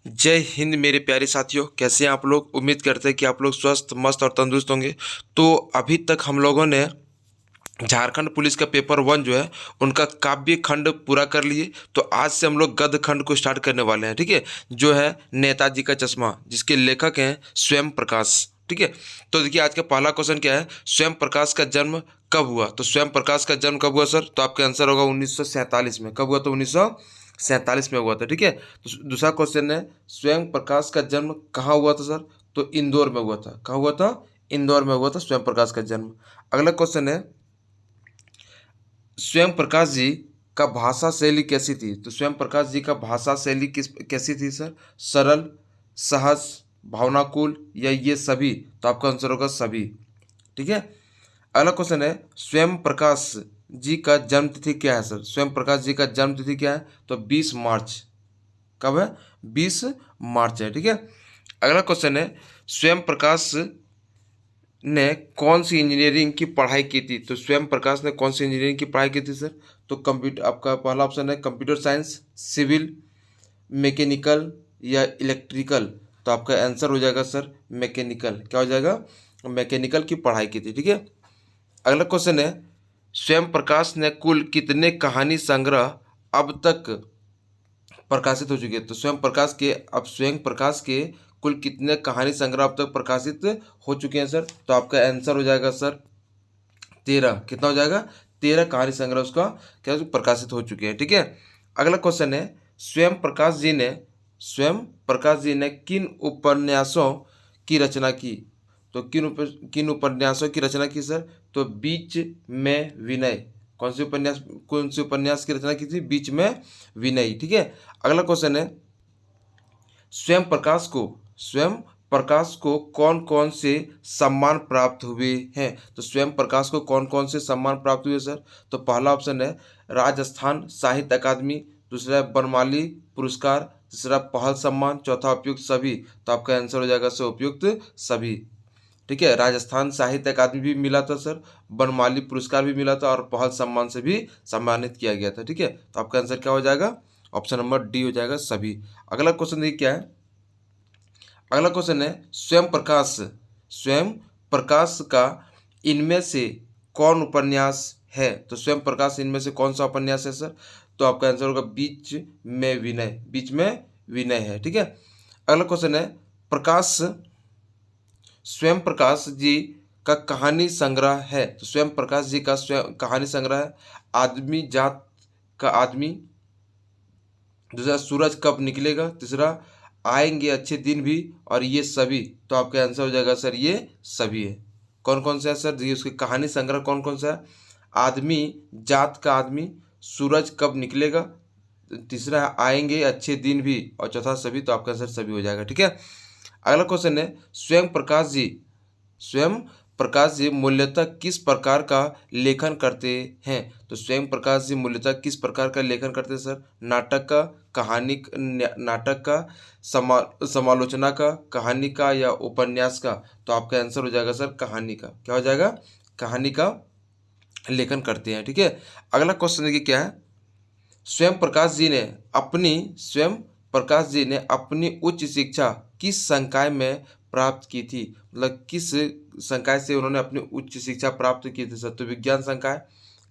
जय हिंद मेरे प्यारे साथियों, कैसे हैं आप लोग। उम्मीद करते हैं कि आप लोग स्वस्थ मस्त और तंदुरुस्त होंगे। तो अभी तक हम लोगों ने झारखंड पुलिस का पेपर 1 जो है उनका काव्य खंड पूरा कर लिए। तो आज से हम लोग गद्य खंड को स्टार्ट करने वाले हैं, ठीक है। जो है नेताजी का चश्मा, जिसके लेखक हैं स्वयं प्रकाश, ठीक है। तो देखिए आज का पहला क्वेश्चन क्या है, स्वयं प्रकाश का जन्म कब हुआ। तो स्वयं प्रकाश का जन्म कब हुआ सर, तो आपका आंसर होगा 1947 में। कब हुआ, तो 1947 में हुआ था, ठीक है। तो दूसरा क्वेश्चन है, स्वयं प्रकाश का जन्म कहाँ हुआ था सर, तो इंदौर में हुआ था। कहाँ हुआ था, इंदौर में हुआ था स्वयं प्रकाश का जन्म। अगला क्वेश्चन है, स्वयं प्रकाश जी का भाषा शैली कैसी थी। तो स्वयं प्रकाश जी का भाषा शैली कैसी थी सर, सरल, सहज, भावनाकुल या ये सभी। तो आपका आंसर होगा सभी, ठीक है। अगला क्वेश्चन है, स्वयं प्रकाश जी का जन्म तिथि क्या है सर। स्वयं प्रकाश जी का जन्म तिथि क्या है, तो 20 मार्च। कब है, 20 मार्च है, ठीक है। अगला क्वेश्चन है, स्वयं प्रकाश ने कौन सी इंजीनियरिंग की पढ़ाई की थी। तो स्वयं प्रकाश ने कौन सी इंजीनियरिंग की पढ़ाई की थी सर, तो कंप्यूटर, आपका पहला ऑप्शन है कंप्यूटर साइंस, सिविल, मैकेनिकल या इलेक्ट्रिकल। तो आपका आंसर हो जाएगा सर मैकेनिकल। क्या हो जाएगा, मैकेनिकल की पढ़ाई की थी, ठीक है। अगला क्वेश्चन है, स्वयं प्रकाश ने कुल कितने कहानी संग्रह अब तक प्रकाशित हो चुके हैं। तो स्वयं प्रकाश के कुल कितने कहानी संग्रह अब तक प्रकाशित हो चुके हैं सर, तो आपका आंसर हो जाएगा सर 13। कितना हो जाएगा, 13 कहानी संग्रह उसका क्या प्रकाशित हो चुके हैं, ठीक है। अगला क्वेश्चन है, स्वयं प्रकाश जी ने किन उपन्यासों की रचना की। तो किन उपन्यासों की रचना की सर, तो बीच में विनय। कौन सी उपन्यास की रचना की थी, बीच में विनय, ठीक है। अगला क्वेश्चन है, स्वयं प्रकाश को कौन कौन से सम्मान प्राप्त हुए हैं। तो स्वयं प्रकाश को कौन कौन से सम्मान प्राप्त हुए सर, तो पहला ऑप्शन है राजस्थान साहित्य अकादमी, दूसरा है बनमाली पुरस्कार, तीसरा पहल सम्मान, चौथा उपयुक्त सभी। तो आपका आंसर हो जाएगा सर उपयुक्त सभी, ठीक है। राजस्थान साहित्य अकादमी भी मिला था सर, बनमाली पुरस्कार भी मिला था और पहल सम्मान से भी सम्मानित किया गया था, ठीक है। तो आपका आंसर क्या हो जाएगा, ऑप्शन नंबर डी हो जाएगा सभी। अगला क्वेश्चन देखिए क्या है, अगला क्वेश्चन है, स्वयं प्रकाश का इनमें से कौन उपन्यास है। तो स्वयं प्रकाश इनमें से कौन सा उपन्यास है सर, तो आपका आंसर होगा बीच में विनय है, ठीक है। अगला क्वेश्चन है, प्रकाश स्वयं प्रकाश जी का कहानी संग्रह है। तो स्वयं प्रकाश जी का स्वयं कहानी संग्रह है आदमी जात का आदमी, दूसरा सूरज कब निकलेगा, तीसरा आएंगे अच्छे दिन भी, और ये सभी। तो आपका आंसर हो जाएगा सर ये सभी है। कौन कौन सा है सर, ये उसके कहानी संग्रह कौन कौन सा है, आदमी जात का आदमी, सूरज कब निकलेगा, तीसरा है आएंगे अच्छे दिन भी, और चौथा सभी। तो आपका आंसर सभी हो जाएगा, ठीक है। अगला क्वेश्चन है, स्वयं प्रकाश जी मूल्यतः किस प्रकार का लेखन करते हैं। तो स्वयं प्रकाश जी मूल्यतः किस प्रकार का लेखन करते हैं सर, नाटक का, नाटक का, समालोचना का, कहानी का या उपन्यास का। तो आपका आंसर हो जाएगा सर कहानी का। क्या हो जाएगा, कहानी का लेखन करते हैं, ठीक है। अगला क्वेश्चन देखिए क्या है, स्वयं प्रकाश जी ने अपनी उच्च शिक्षा किस संकाय में प्राप्त की थी। मतलब किस संकाय से उन्होंने अपनी उच्च शिक्षा प्राप्त की थी सर, तो विज्ञान संकाय,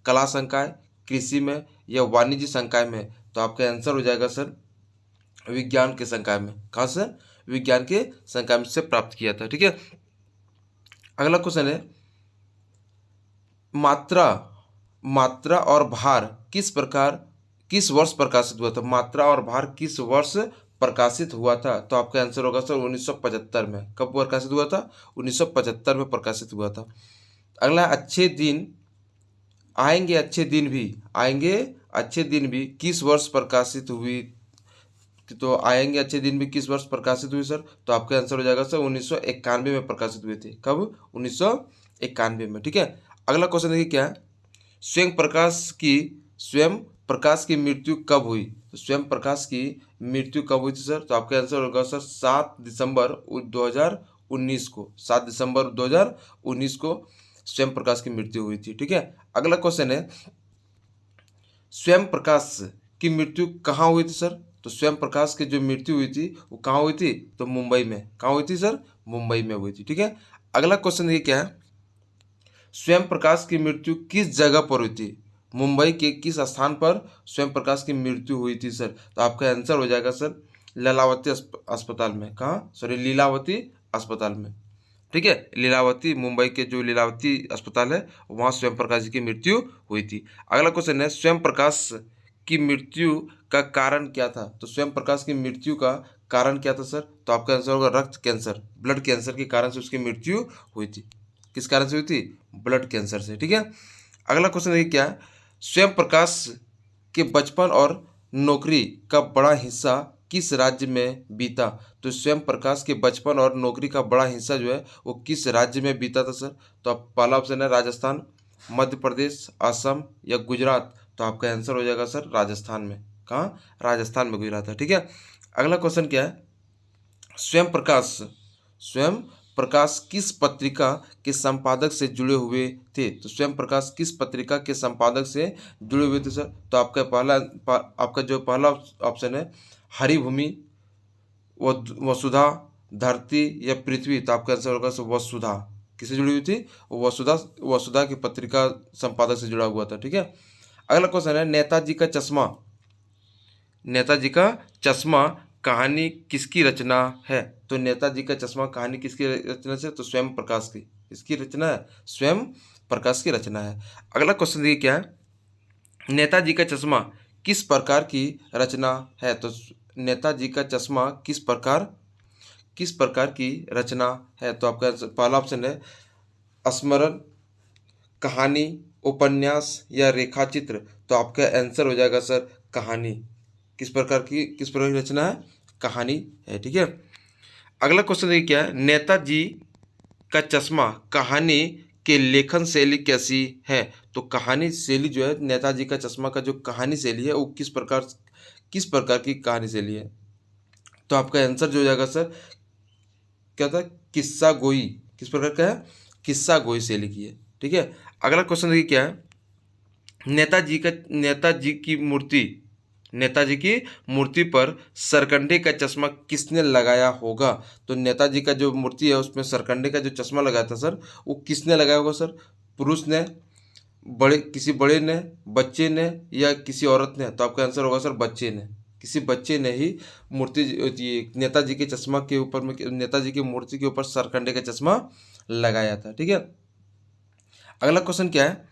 कला संकाय, कृषि में या वाणिज्य संकाय में। तो आपका आंसर हो जाएगा सर विज्ञान के संकाय में। कहाँ से, विज्ञान के संकाय में से प्राप्त किया था, ठीक है। अगला क्वेश्चन है, मात्रा मात्रा और भार किस वर्ष प्रकाशित हुआ था। मात्रा और भार किस वर्ष प्रकाशित हुआ था, तो आपका आंसर होगा सर 1975 में। कब प्रकाशित हुआ था, 1975 में प्रकाशित हुआ था। अगला, आएंगे अच्छे दिन भी किस वर्ष प्रकाशित हुई। तो आएंगे अच्छे दिन भी किस वर्ष प्रकाशित हुई सर, तो आपका आंसर हो जाएगा सर 1991 में प्रकाशित हुए थे। कब, 1991 में, ठीक है। अगला क्वेश्चन देखिए क्या है, स्वयं प्रकाश की मृत्यु कब हुई। तो स्वयं प्रकाश की मृत्यु कब हुई थी सर, तो आपका आंसर होगा सर 7 दिसंबर 2019 को। 7 दिसंबर 2019 को स्वयं प्रकाश की मृत्यु हुई थी, ठीक है। अगला क्वेश्चन है, स्वयं प्रकाश की मृत्यु कहाँ हुई थी सर, तो स्वयं प्रकाश की जो मृत्यु हुई थी वो कहाँ हुई थी, तो मुंबई में। कहाँ हुई थी सर, मुंबई में हुई थी। ठीक है, अगला क्वेश्चन ये क्या है, स्वयं प्रकाश की मृत्यु किस जगह पर हुई थी, मुंबई के किस स्थान पर स्वयं प्रकाश की मृत्यु हुई थी सर, तो आपका आंसर हो जाएगा सर लीलावती अस्पताल में। कहाँ, सॉरी लीलावती अस्पताल में। ठीक है, लीलावती, मुंबई के जो लीलावती अस्पताल है वहाँ स्वयं प्रकाश जी की मृत्यु हुई थी। अगला क्वेश्चन है, स्वयं प्रकाश की मृत्यु का कारण क्या था, तो स्वयं प्रकाश की मृत्यु का कारण क्या था सर, तो आपका आंसर होगा रक्त कैंसर, ब्लड कैंसर के कारण से उसकी मृत्यु हुई थी। किस कारण से हुई थी, ब्लड कैंसर से। ठीक है, अगला क्वेश्चन ये क्या है, स्वयं प्रकाश के बचपन और नौकरी का बड़ा हिस्सा किस राज्य में बीता, तो स्वयं प्रकाश के बचपन और नौकरी का बड़ा हिस्सा जो है वो किस राज्य में बीता था सर, तो आप पहला ऑप्शन है राजस्थान, मध्य प्रदेश, असम या गुजरात, तो आपका आंसर हो जाएगा सर राजस्थान में। कहाँ, राजस्थान में गुजरात है। ठीक है, अगला क्वेश्चन क्या है, स्वयं प्रकाश किस पत्रिका के संपादक से जुड़े हुए थे, तो स्वयं प्रकाश किस पत्रिका के संपादक से जुड़े हुए थे सर, तो आपका जो पहला ऑप्शन है हरिभूमि, वसुधा, धरती या पृथ्वी, तो आपका आंसर होगा वसुधा। किससे जुड़ी हुई थी, वसुधा, वसुधा की पत्रिका संपादक से जुड़ा हुआ था। ठीक है, अगला क्वेश्चन है, नेताजी का चश्मा कहानी किसकी रचना है, तो नेताजी का चश्मा कहानी किसकी रचना से, तो स्वयं प्रकाश की। किसकी रचना है, स्वयं प्रकाश की रचना है। अगला क्वेश्चन ये क्या है, नेताजी का चश्मा किस प्रकार की रचना है, तो नेताजी का चश्मा किस प्रकार की रचना है, तो आपका पहला ऑप्शन है स्मरण, कहानी, उपन्यास या रेखाचित्र, तो आपका आंसर हो जाएगा सर कहानी। किस प्रकार की रचना है, कहानी है। ठीक है, अगला क्वेश्चन ये क्या है, नेताजी का चश्मा कहानी के लेखन शैली कैसी है, तो कहानी शैली जो है नेताजी का चश्मा का जो कहानी शैली है वो किस प्रकार की कहानी शैली है, तो आपका आंसर जो हो जाएगा सर क्या था, किस्सा गोई। किस प्रकार का है, किस्सा गोई शैली की है। ठीक है, अगला क्वेश्चन देखिए क्या है, नेताजी की मूर्ति पर सरकंडे का चश्मा किसने लगाया होगा, तो नेताजी का जो मूर्ति है उसमें सरकंडे का जो चश्मा लगाया था सर वो किसने लगाया होगा सर, पुरुष ने, किसी बड़े ने, बच्चे ने या किसी औरत ने, तो आपका आंसर होगा सर बच्चे ने। किसी बच्चे ने ही नेताजी के चश्मा के ऊपर में, नेताजी की मूर्ति के ऊपर सरकंडे का चश्मा लगाया था। ठीक है, अगला क्वेश्चन क्या है,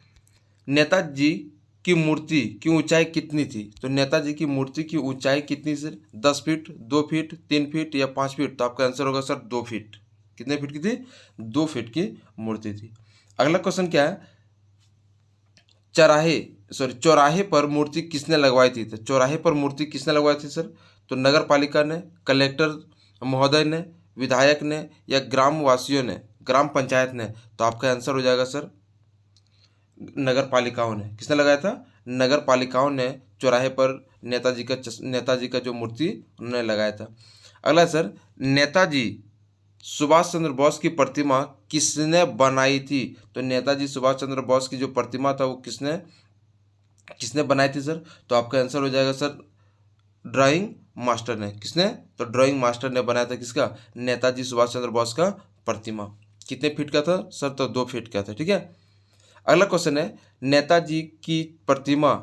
नेताजी की मूर्ति की ऊंचाई कितनी थी, तो नेताजी की मूर्ति की ऊंचाई कितनी सर, 10 फीट, 2 फीट, 3 फीट या 5 फीट, तो आपका आंसर होगा सर 2 फीट। कितने फीट की थी, 2 फीट की मूर्ति थी। अगला क्वेश्चन क्या है, चौराहे पर मूर्ति किसने लगवाई थी, तो चौराहे पर मूर्ति किसने लगवाई थी सर, तो नगर पालिका ने, कलेक्टर महोदय ने, विधायक ने या ग्रामवासियों ने, ग्राम पंचायत ने, तो आपका आंसर हो जाएगा सर नगर पालिकाओं ने। किसने लगाया था, नगर पालिकाओं ने चौराहे पर नेताजी का जो मूर्ति उन्होंने लगाया था। अगला सर, नेताजी सुभाष चंद्र बोस की प्रतिमा किसने बनाई थी, तो नेताजी सुभाष चंद्र बोस की जो प्रतिमा था वो किसने बनाई थी सर, तो आपका आंसर हो जाएगा सर ड्राइंग मास्टर ने। किसने, तो ड्राइंग मास्टर ने बनाया था किसका, नेताजी सुभाष चंद्र बोस का प्रतिमा। कितने फीट का था सर, तो 2 फीट का था। ठीक है, अगला क्वेश्चन है, नेताजी की प्रतिमा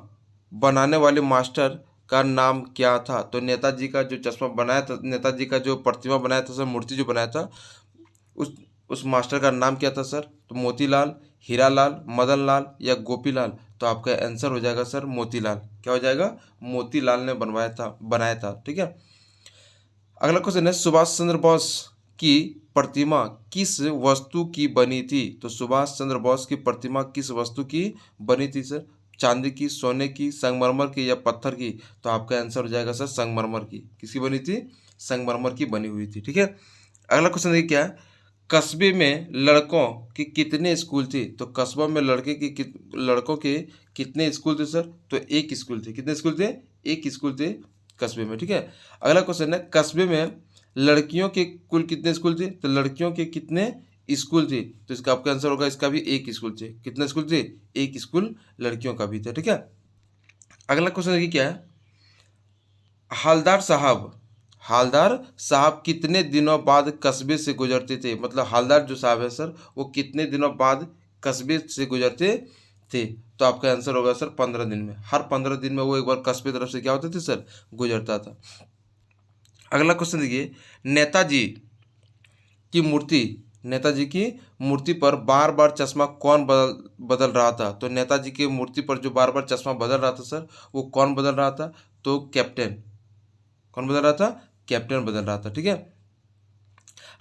बनाने वाले मास्टर का नाम क्या था, तो नेताजी का जो चश्मा बनाया था, नेताजी का जो प्रतिमा बनाया था सर, मूर्ति जो बनाया था, उस मास्टर का नाम क्या था सर, तो मोतीलाल, हीरालाल, मदन लाल या गोपीलाल, तो आपका आंसर हो जाएगा सर मोतीलाल। क्या हो जाएगा, मोतीलाल ने बनाया था। ठीक है, अगला क्वेश्चन है, सुभाष चंद्र बोस की प्रतिमा किस वस्तु की बनी थी, तो सुभाष चंद्र बोस की प्रतिमा किस वस्तु की बनी थी सर, चांदी की, सोने की, संगमरमर की या पत्थर की, तो आपका आंसर हो जाएगा सर संगमरमर की। किसकी बनी थी, संगमरमर की बनी हुई थी। ठीक है, अगला क्वेश्चन देखिए क्या है, कस्बे में लड़कों की कितने स्कूल थे, तो कस्बा में लड़कों के कितने स्कूल थे सर, तो एक स्कूल थे। कितने स्कूल थे, एक स्कूल थे कस्बे में। ठीक है, अगला क्वेश्चन है, कस्बे में लड़कियों के कुल कितने स्कूल थे, तो लड़कियों के कितने स्कूल थे, तो इसका आपका आंसर होगा इसका भी एक स्कूल थे। कितने स्कूल थे, एक स्कूल लड़कियों का भी था। ठीक है, अगला क्वेश्चन देखिए क्या है, हालदार साहब कितने दिनों बाद कस्बे से गुजरते थे। मतलब हालदार जो साहब है सर, वो कितने दिनों बाद कस्बे से गुजरते थे। तो आपका आंसर होगा सर 15 दिन में। हर 15 दिन में वो एक बार कस्बे तरफ से क्या होते थे सर, गुजरता था। अगला क्वेश्चन देखिए, नेताजी की मूर्ति नेताजी की मूर्ति पर बार बार चश्मा कौन बदल बदल रहा था। तो नेताजी की मूर्ति पर जो बार बार चश्मा बदल रहा था सर, वो कौन बदल रहा था। तो कैप्टन। कौन बदल रहा था, कैप्टन बदल रहा था। ठीक है।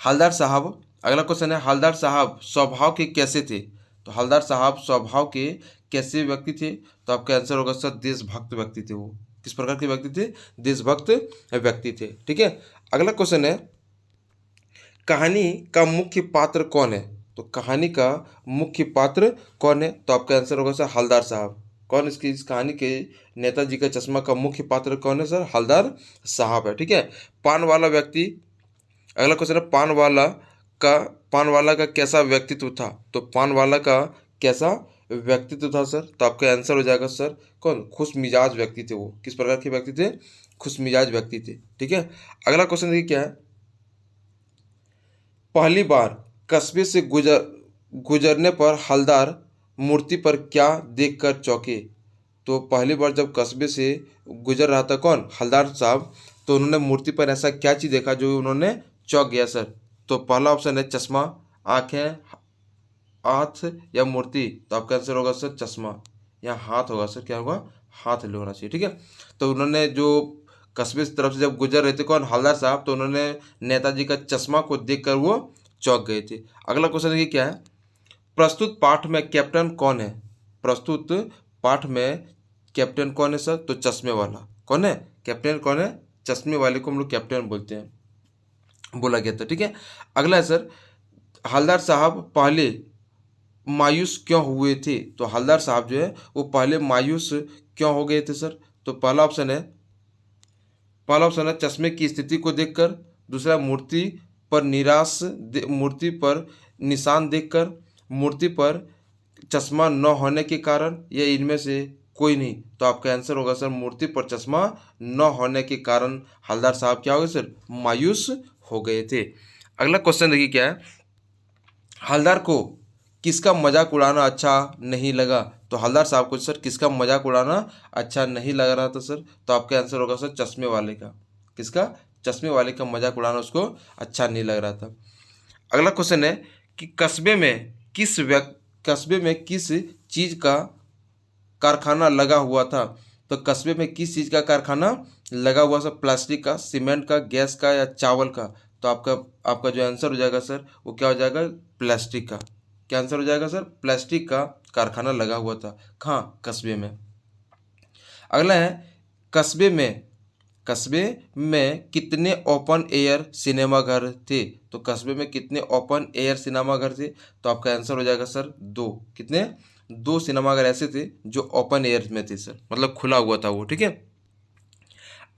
हलदार साहब, अगला क्वेश्चन है, हलदार साहब स्वभाव के कैसे थे। तो हलदार साहब स्वभाव के कैसे व्यक्ति थे। तो आपका आंसर होगा सर देशभक्त व्यक्ति थे। वो किस प्रकार के व्यक्ति थे, देशभक्त व्यक्ति थे। ठीक है। अगला क्वेश्चन है, कहानी का मुख्य पात्र कौन है। तो कहानी का मुख्य पात्र कौन है। तो आपका आंसर होगा सर हलदार साहब। कौन इस कहानी के नेताजी का चश्मा का मुख्य पात्र कौन है सर, हलदार साहब है। ठीक है। पान वाला व्यक्ति, अगला क्वेश्चन है, पान वाला का कैसा व्यक्तित्व था। तो पान वाला का कैसा व्यक्तित्व था सर। तो आपका आंसर हो जाएगा सर कौन, खुश मिजाज व्यक्ति थे। वो किस प्रकार के व्यक्ति थे, खुश मिजाज व्यक्ति थे। ठीक है। अगला क्वेश्चन देखिए क्या है, पहली बार कस्बे से गुजरने पर हलदार मूर्ति पर क्या देखकर चौंके। तो पहली बार जब कस्बे से गुजर रहा था कौन, हलदार साहब, तो उन्होंने मूर्ति पर ऐसा क्या चीज़ देखा जो उन्होंने चौंक गया सर। तो पहला ऑप्शन है चश्मा, आंखें, हाथ या मूर्ति। तो आपका आंसर होगा सर चश्मा, या हाथ होगा सर, क्या होगा, हाथ होना चाहिए। ठीक है। तो उन्होंने जो कस्बे की तरफ से जब गुजर रहे थे कौन, हलदार साहब, तो उन्होंने नेताजी का चश्मा को देखकर वो चौंक गए थे। अगला क्वेश्चन देखिए क्या है, प्रस्तुत पाठ में कैप्टन कौन है। प्रस्तुत पाठ में कैप्टन कौन है सर। तो चश्मे वाला। कौन है कैप्टन, कौन है, चश्मे वाले को हम लोग कैप्टन बोलते हैं, बोला गया था। ठीक है। अगला है सर, हलदार साहब पहले मायूस क्यों हुए थे। तो हलदार साहब जो है वो पहले मायूस क्यों हो गए थे सर। तो पहला ऑप्शन है चश्मे की स्थिति को देखकर। दूसरा, मूर्ति पर निशान देखकर। मूर्ति पर चश्मा न होने के कारण, या इनमें से कोई नहीं। तो आपका आंसर होगा सर मूर्ति पर चश्मा न होने के कारण हलदार साहब क्या हो गए सर, मायूस हो गए थे। अगला क्वेश्चन देखिए क्या है, हलदार को किसका मजाक उड़ाना अच्छा नहीं लगा। तो हलदार साहब को सर किसका मजाक उड़ाना अच्छा नहीं लग रहा था सर। तो आपका आंसर होगा सर चश्मे वाले का। किसका, चश्मे वाले का मजाक उड़ाना उसको अच्छा नहीं लग रहा था। अगला क्वेश्चन है कि कस्बे में किस चीज़ का कारखाना लगा हुआ था। तो कस्बे में किस चीज़ का कारखाना लगा हुआ सर, प्लास्टिक का, सीमेंट का, गैस का या चावल का। तो आपका जो आंसर हो जाएगा सर वो क्या हो जाएगा, प्लास्टिक का। क्या आंसर हो जाएगा सर, प्लास्टिक का कारखाना लगा हुआ था कहाँ, कस्बे में। अगला है, कस्बे में कितने ओपन एयर सिनेमा घर थे। तो कस्बे में कितने ओपन एयर सिनेमा घर थे। तो आपका आंसर हो जाएगा सर 2। कितने, 2 सिनेमा घर ऐसे थे जो ओपन एयर में थे सर, मतलब खुला हुआ था वो। ठीक है।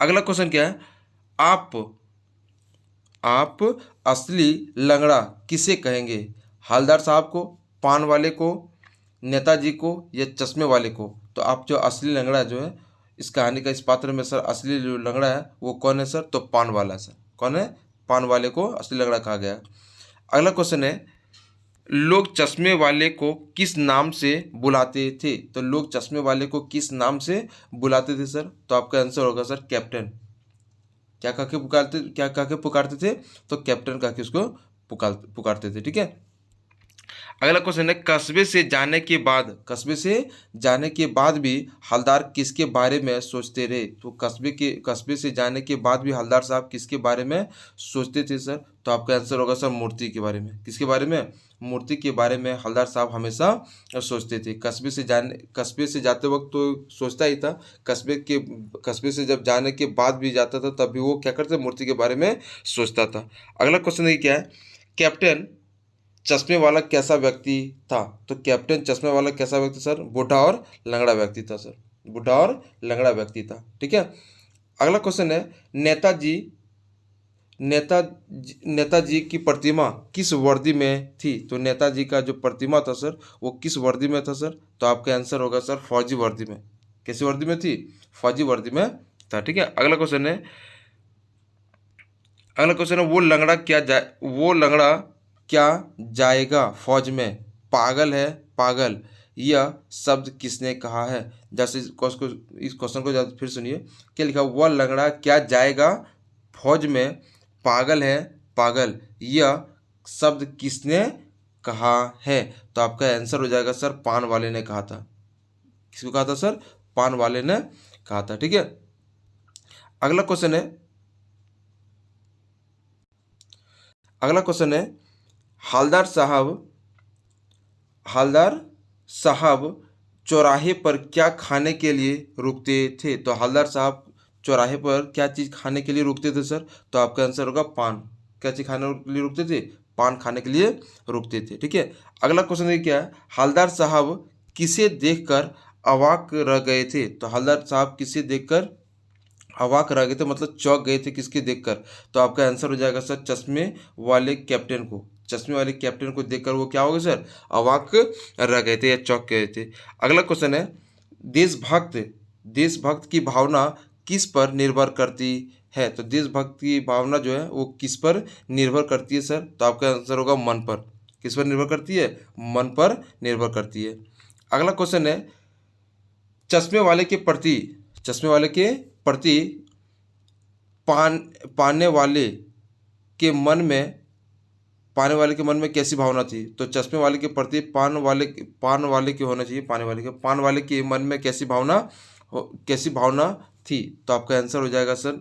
अगला क्वेश्चन क्या है, आप असली लंगड़ा किसे कहेंगे। हलदार साहब को, पान वाले को, नेताजी को या चश्मे वाले को। तो आप जो असली लंगड़ा जो है इस कहानी का, इस पात्र में सर असली जो लंगड़ा है वो कौन है सर। तो पान वाला सर। कौन है, पान वाले को असली लंगड़ा कहा गया। अगला क्वेश्चन है, लोग चश्मे वाले को किस नाम से बुलाते थे। तो लोग चश्मे वाले को किस नाम से बुलाते थे सर। तो आपका आंसर होगा सर कैप्टन। क्या कह के पुकारते थे। तो कैप्टन कह के उसको पुकारते थे। ठीक है। अगला क्वेश्चन है, कस्बे से जाने के बाद भी हलदार किसके बारे में सोचते रहे। तो कस्बे से जाने के बाद भी हलदार साहब किसके बारे में सोचते थे सर। तो आपका आंसर होगा सर मूर्ति के बारे में। किसके बारे में, मूर्ति के बारे में हलदार साहब हमेशा सोचते थे। कस्बे से जाते वक्त तो सोचता ही था, कस्बे से जब जाने के बाद भी जाता था तब भी वो क्या करते, मूर्ति के बारे में सोचता था। अगला क्वेश्चन ये क्या है, कैप्टन चश्मे वाला कैसा व्यक्ति था। तो कैप्टन चश्मे वाला कैसा व्यक्ति सर, बूढ़ा और लंगड़ा व्यक्ति था सर, बूढ़ा और लंगड़ा व्यक्ति था। ठीक है। अगला क्वेश्चन है, नेताजी की प्रतिमा किस वर्दी में थी। तो नेताजी का जो प्रतिमा था सर वो किस वर्दी में था सर। तो आपका आंसर होगा सर फौजी वर्दी में। कैसी वर्दी में थी, फौजी वर्दी में था। ठीक है, अगला क्वेश्चन है वो लंगड़ा क्या जाएगा फौज में, पागल है पागल, यह शब्द किसने कहा है। जैसे इस क्वेश्चन को फिर सुनिए, क्या लिखा, वह लंगड़ा क्या जाएगा फौज में, पागल है पागल, यह शब्द किसने कहा है। तो आपका आंसर हो जाएगा सर, पान वाले ने कहा था। किसको कहा था सर, पान वाले ने कहा था। ठीक है, अगला क्वेश्चन है हालदार साहब चौराहे पर क्या खाने के लिए रुकते थे। तो हालदार साहब चौराहे पर क्या चीज़ खाने के लिए रुकते थे सर। तो आपका आंसर होगा पान। क्या चीज़ खाने के लिए रुकते थे, पान खाने के लिए रुकते थे। ठीक है, अगला क्वेश्चन क्या है, हालदार साहब किसे देखकर अवाक रह गए थे। तो हालदार साहब किसे देखकर अवाक रह गए थे, मतलब चौंक गए थे किसके देखकर। तो आपका आंसर हो जाएगा सर, चश्मे वाले कैप्टन को। चश्मे वाले कैप्टन को देखकर वो क्या हो गए सर, अवाक रह गए थे या चौंक गए थे। अगला क्वेश्चन है, देशभक्त की भावना किस पर निर्भर करती है। तो देशभक्त की भावना जो है वो किस पर निर्भर करती है सर। तो आपका आंसर होगा मन पर। किस पर निर्भर करती है, मन पर निर्भर करती है। अगला क्वेश्चन है, चश्मे वाले के प्रति पाने वाले के मन में कैसी भावना थी। तो चश्मे वाले के प्रति पान वाले की होना चाहिए, पान वाले के मन में कैसी भावना थी। तो आपका आंसर हो जाएगा सर,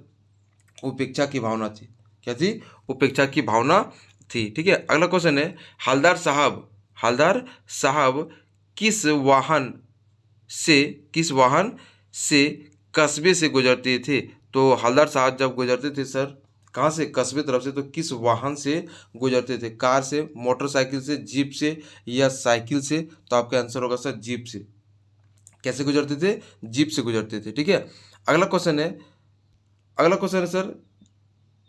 उपेक्षा की भावना थी। क्या थी, उपेक्षा की भावना थी। ठीक है, अगला क्वेश्चन है, हालदार साहब किस वाहन से कस्बे से गुजरते थे। तो हालदार साहब जब गुजरते थे सर, कहाँ से, कस्बे तरफ से, तो किस वाहन से गुजरते थे, कार से, मोटरसाइकिल से, जीप से या साइकिल से। तो आपका आंसर होगा सर, जीप से। कैसे गुजरते थे, जीप से गुजरते थे। ठीक है, अगला क्वेश्चन है सर,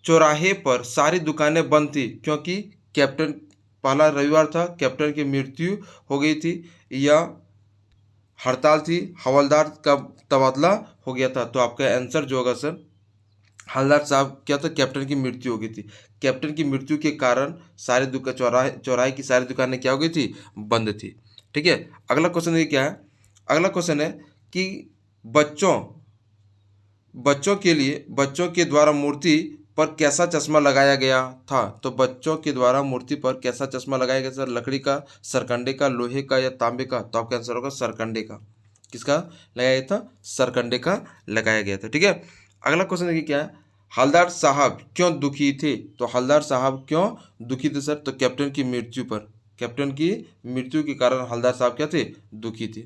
चौराहे पर सारी दुकानें बंद थी क्योंकि कैप्टन, पहला रविवार था, कैप्टन की मृत्यु हो गई थी, या हड़ताल थी, हवलदार का तबादला हो गया था। तो आपका आंसर जो होगा सर, हवलदार साहब क्या था, कैप्टन की मृत्यु हो गई थी। कैप्टन की मृत्यु के कारण सारे चौराहे की सारी दुकानें क्या हो गई थी, बंद थी। ठीक है, अगला क्वेश्चन ये क्या है, अगला क्वेश्चन है कि बच्चों के द्वारा मूर्ति पर कैसा चश्मा लगाया गया था। तो बच्चों के द्वारा मूर्ति पर कैसा चश्मा लगाया गया सर, लकड़ी का, सरकंडे का, लोहे का या तांबे का। तो आपका आंसर होगा सरकंडे का। किसका लगाया गया था, सरकंडे का लगाया गया था। ठीक है, अगला क्वेश्चन देखिए क्या है, हालदार साहब क्यों दुखी थे। तो हालदार साहब क्यों दुखी थे सर, तो कैप्टन की मृत्यु के कारण हालदार साहब क्या थे, दुखी थे।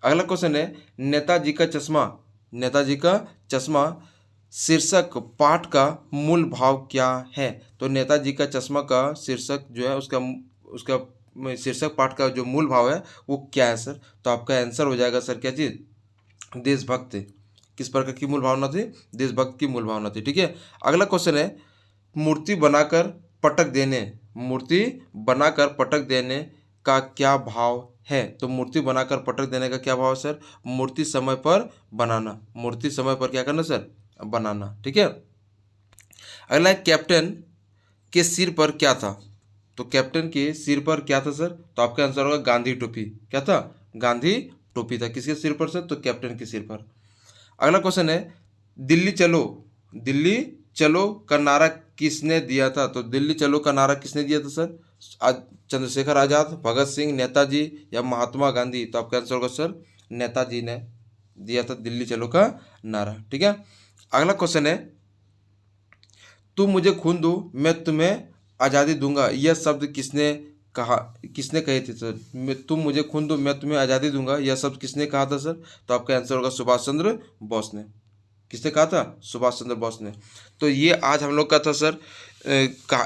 अगला क्वेश्चन है, नेताजी का चश्मा शीर्षक पाठ का मूल भाव क्या है। तो नेताजी का चश्मा का शीर्षक जो है उसका शीर्षक पाठ का जो मूल भाव है वो क्या है सर। तो आपका आंसर हो जाएगा सर, क्या चीज़, देशभक्त। किस प्रकार की मूल भावना थी, देशभक्त की मूल भावना थी। ठीक है, अगला क्वेश्चन है, मूर्ति बनाकर पटक देने का क्या भाव है। तो मूर्ति बनाकर पटक देने का क्या भाव है सर, मूर्ति समय पर क्या करना सर, बनाना। ठीक है, अगला है, कैप्टन के सिर पर क्या था। तो कैप्टन के सिर पर क्या था सर। तो आपका आंसर होगा गांधी टोपी। क्या था, गांधी टोपी था। किसके सिर पर सर, तो कैप्टन के सिर पर। अगला क्वेश्चन है, दिल्ली चलो का नारा किसने दिया था। तो दिल्ली चलो का नारा किसने दिया था सर, चंद्रशेखर आजाद, भगत सिंह, नेताजी या महात्मा गांधी। तो आपका आंसर होगा सर, नेताजी ने दिया था दिल्ली चलो का नारा। ठीक है, अगला क्वेश्चन है, तुम मुझे खून दो मैं तुम्हें आज़ादी दूंगा, यह शब्द किसने कहे थे सर। तुम मुझे खून दो मैं तुम्हें आज़ादी दूंगा, यह शब्द किसने कहा था सर। तो आपका आंसर होगा सुभाष चंद्र बोस ने। किसने कहा था, सुभाष चंद्र बोस ने। तो ये आज हम लोग का था सर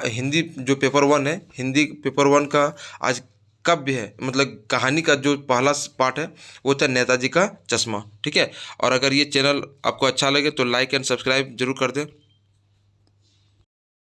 हिंदी जो पेपर 1 है, हिंदी पेपर 1 का आज काव्य है, मतलब कहानी का जो पहला पार्ट है वो था नेताजी का चश्मा। ठीक है, और अगर ये चैनल आपको अच्छा लगे तो लाइक एंड सब्सक्राइब जरूर कर दें।